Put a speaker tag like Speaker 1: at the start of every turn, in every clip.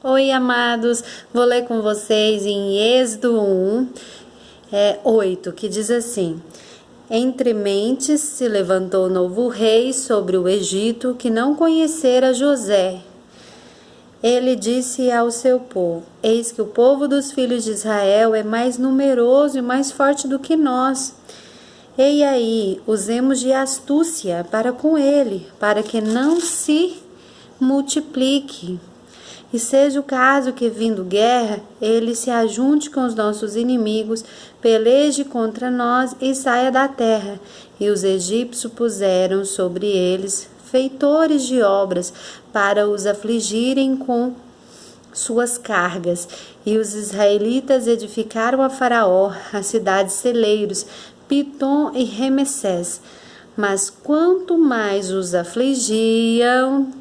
Speaker 1: Oi, amados, vou ler com vocês em Êxodo 1, 8, que diz assim: Entre mentes se levantou novo rei sobre o Egito que não conhecera José. Ele disse ao seu povo: Eis que o povo dos filhos de Israel é mais numeroso e mais forte do que nós. E aí, usemos de astúcia para com ele, para que não se multiplique. E seja o caso que, vindo guerra, ele se ajunte com os nossos inimigos, peleje contra nós e saia da terra. E os egípcios puseram sobre eles feitores de obras para os afligirem com suas cargas. E os israelitas edificaram a Faraó as cidades celeiros, Pitom e Ramessés. Mas quanto mais os afligiam,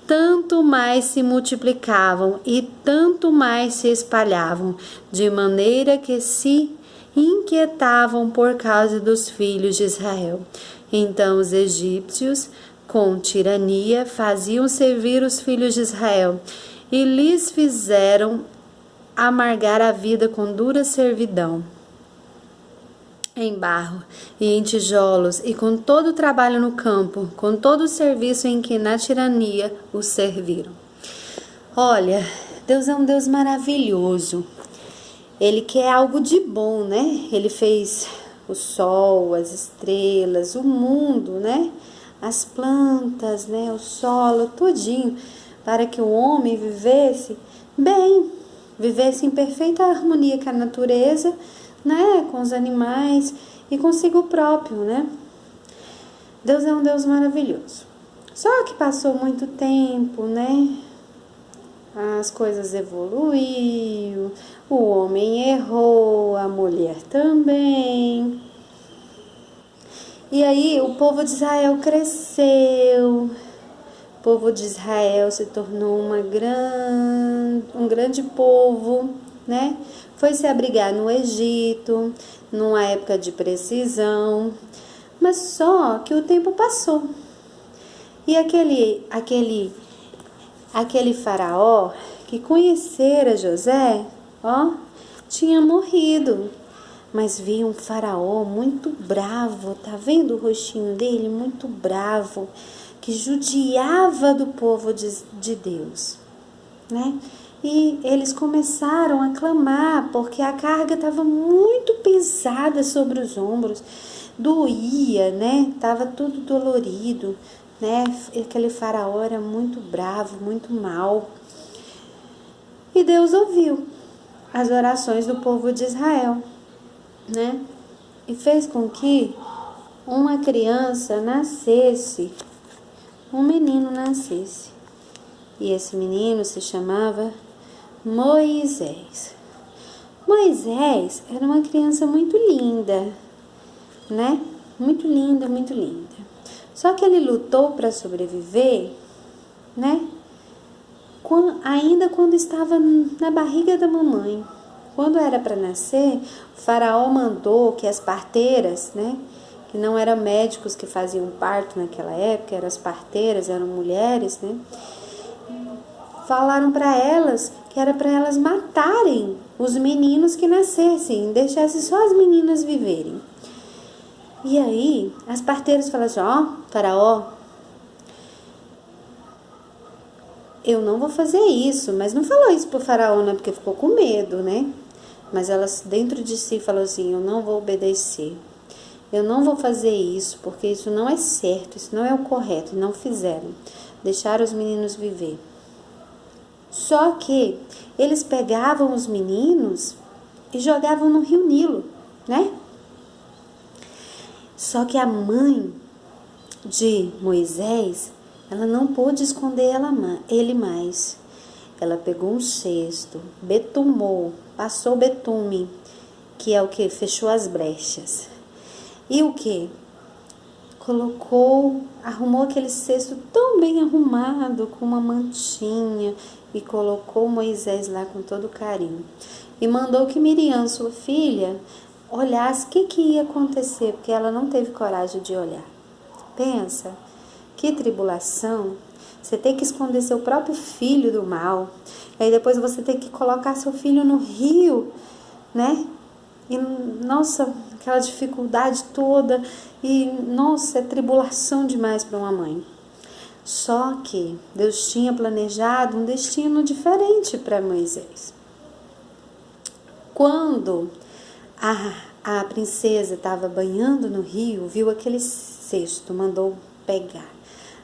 Speaker 1: tanto mais se multiplicavam e tanto mais se espalhavam, de maneira que se inquietavam por causa dos filhos de Israel. Então os egípcios, com tirania, faziam servir os filhos de Israel e lhes fizeram amargar a vida com dura servidão, em barro e em tijolos, e com todo o trabalho no campo, com todo o serviço em que na tirania os serviram. Olha, Deus é um Deus maravilhoso. Ele quer algo de bom, né? Ele fez o sol, as estrelas, o mundo, né? As plantas, né? O solo, tudinho, para que o homem vivesse bem, vivesse em perfeita harmonia com a natureza, né, com os animais e consigo próprio, né? Deus é um Deus maravilhoso. Só que passou muito tempo, né? As coisas evoluíram, o homem errou, a mulher também. E aí o povo de Israel cresceu. O povo de Israel se tornou um grande povo, né? Foi se abrigar no Egito, numa época de precisão, mas só que o tempo passou. E aquele faraó que conhecera José, tinha morrido. Mas via um faraó muito bravo, tá vendo o rostinho dele? Muito bravo, que judiava do povo de Deus, né? E eles começaram a clamar, porque a carga estava muito pesada sobre os ombros, doía, né? Estava tudo dolorido, né? Aquele faraó era muito bravo, muito mau. E Deus ouviu as orações do povo de Israel, né? E fez com que uma criança nascesse, um menino nascesse. E esse menino se chamava Moisés. Moisés era uma criança muito linda, né? Muito linda, muito linda. Só que ele lutou para sobreviver, né? Ainda quando estava na barriga da mamãe. Quando era para nascer, o faraó mandou que as parteiras, né? Que não eram médicos que faziam parto naquela época, eram as parteiras, eram mulheres, né? Falaram para elas que era para elas matarem os meninos que nascessem, deixassem só as meninas viverem. E aí, as parteiras falaram assim: faraó, eu não vou fazer isso. Mas não falou isso pro faraó, né? Porque ficou com medo, né? Mas elas dentro de si falaram assim: eu não vou obedecer. Eu não vou fazer isso, porque isso não é certo, isso não é o correto. E não fizeram. Deixaram os meninos viver. Só que eles pegavam os meninos e jogavam no rio Nilo, né? Só que a mãe de Moisés, ela não pôde esconder ele mais. Ela pegou um cesto, betumou, passou betume, que é o que? Fechou as brechas. E o que? Arrumou aquele cesto tão bem arrumado, com uma mantinha, e colocou Moisés lá com todo carinho. E mandou que Miriam, sua filha, olhasse o que ia acontecer, porque ela não teve coragem de olhar. Pensa, que tribulação. Você ter que esconder seu próprio filho do mal. E aí depois você ter que colocar seu filho no rio, né? E, nossa, aquela dificuldade toda. E, nossa, é tribulação demais para uma mãe. Só que Deus tinha planejado um destino diferente para Moisés. Quando a princesa estava banhando no rio, viu aquele cesto, mandou pegar.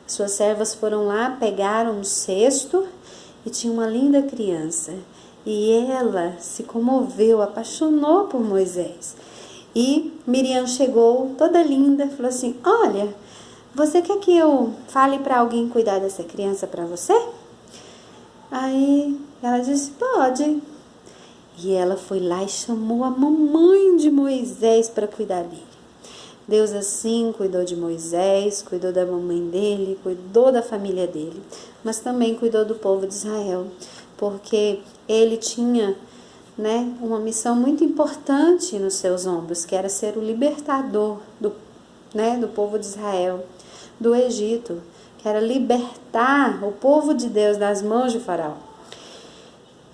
Speaker 1: Suas servas foram lá, pegaram o cesto e tinha uma linda criança. E ela se comoveu, apaixonou por Moisés. E Miriam chegou toda linda, falou assim: olha, você quer que eu fale para alguém cuidar dessa criança para você? Aí ela disse: pode. E ela foi lá e chamou a mamãe de Moisés para cuidar dele. Deus assim cuidou de Moisés, cuidou da mamãe dele, cuidou da família dele, mas também cuidou do povo de Israel, porque ele tinha, né, uma missão muito importante nos seus ombros, que era ser o libertador do povo de Israel, do Egito, que era libertar o povo de Deus das mãos de Faraó.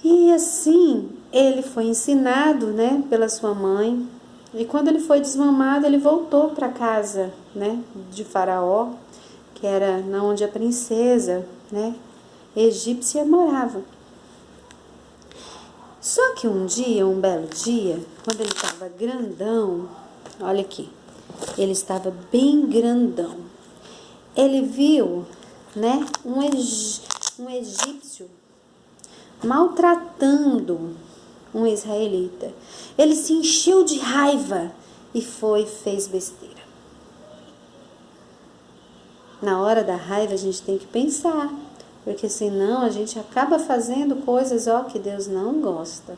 Speaker 1: E assim ele foi ensinado, né, pela sua mãe. E quando ele foi desmamado, ele voltou para a casa, né, de Faraó, que era onde a princesa, né, egípcia morava. Só que um dia, um belo dia, quando ele estava grandão, olha aqui, ele estava bem grandão. Ele viu, né, um egípcio maltratando um israelita. Ele se encheu de raiva e fez besteira. Na hora da raiva a gente tem que pensar, porque senão a gente acaba fazendo coisas que Deus não gosta.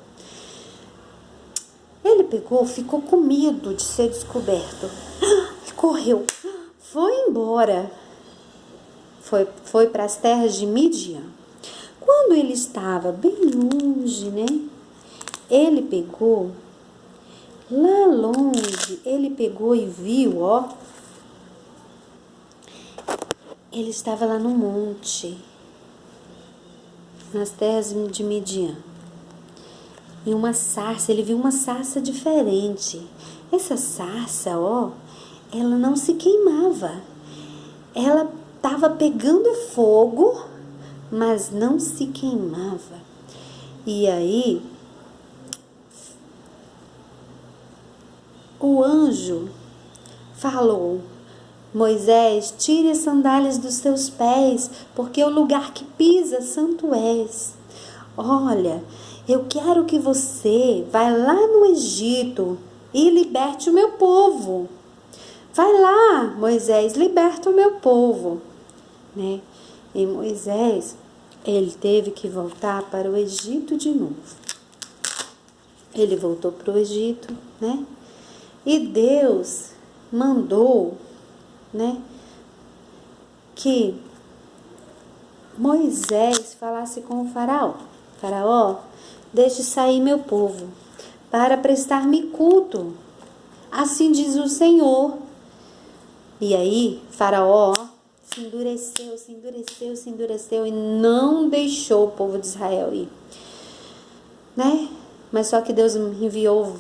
Speaker 1: Ele ficou com medo de ser descoberto. Correu, foi embora. Foi para as terras de Midian. Quando ele estava bem longe, né? Ele pegou, lá longe, ele pegou e viu, ele estava lá no monte, nas terras de Midian, e uma sarça, ele viu uma sarça diferente. Essa sarça, ela não se queimava, ela estava pegando fogo, mas não se queimava. E aí, o anjo falou: Moisés, tire as sandálias dos seus pés, porque o lugar que pisa santo és. Olha, eu quero que você vá lá no Egito e liberte o meu povo. Vai lá, Moisés, liberta o meu povo, né? E Moisés, ele teve que voltar para o Egito de novo. Ele voltou para o Egito, né? E Deus mandou, né, que Moisés falasse com o faraó. Faraó, deixe sair meu povo para prestar-me culto. Assim diz o Senhor. E aí, Faraó se endureceu e não deixou o povo de Israel ir, né? Mas só que Deus enviou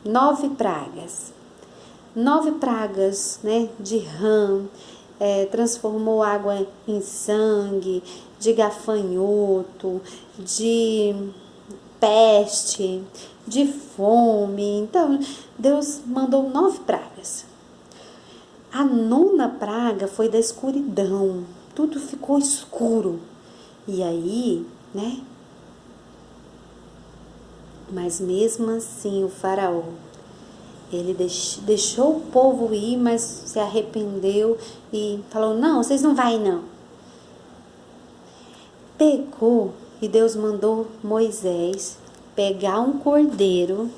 Speaker 1: 9 pragas. 9 pragas, né? De rã, transformou água em sangue, de gafanhoto, de peste, de fome. Então, Deus mandou 9 pragas. A 9ª praga foi da escuridão. Tudo ficou escuro. E aí, né? Mas mesmo assim o faraó, ele deixou o povo ir, mas se arrependeu e falou: não, vocês não vão não. Pegou e Deus mandou Moisés pegar um cordeiro,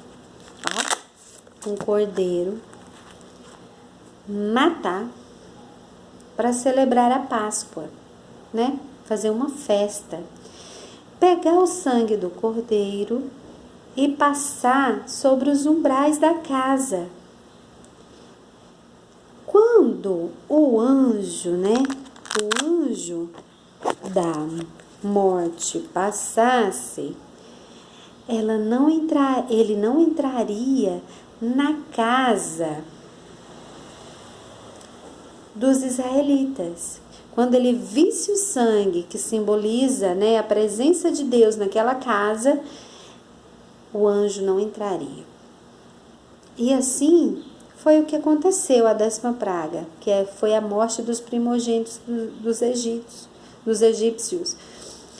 Speaker 1: matar para celebrar a Páscoa, né? Fazer uma festa. Pegar o sangue do cordeiro e passar sobre os umbrais da casa. Quando o anjo, né? O anjo da morte passasse, ele não entraria na casa dos israelitas. Quando ele visse o sangue, que simboliza, né, a presença de Deus naquela casa, o anjo não entraria. E assim foi o que aconteceu, a 10ª praga, foi a morte dos primogênitos dos egípcios.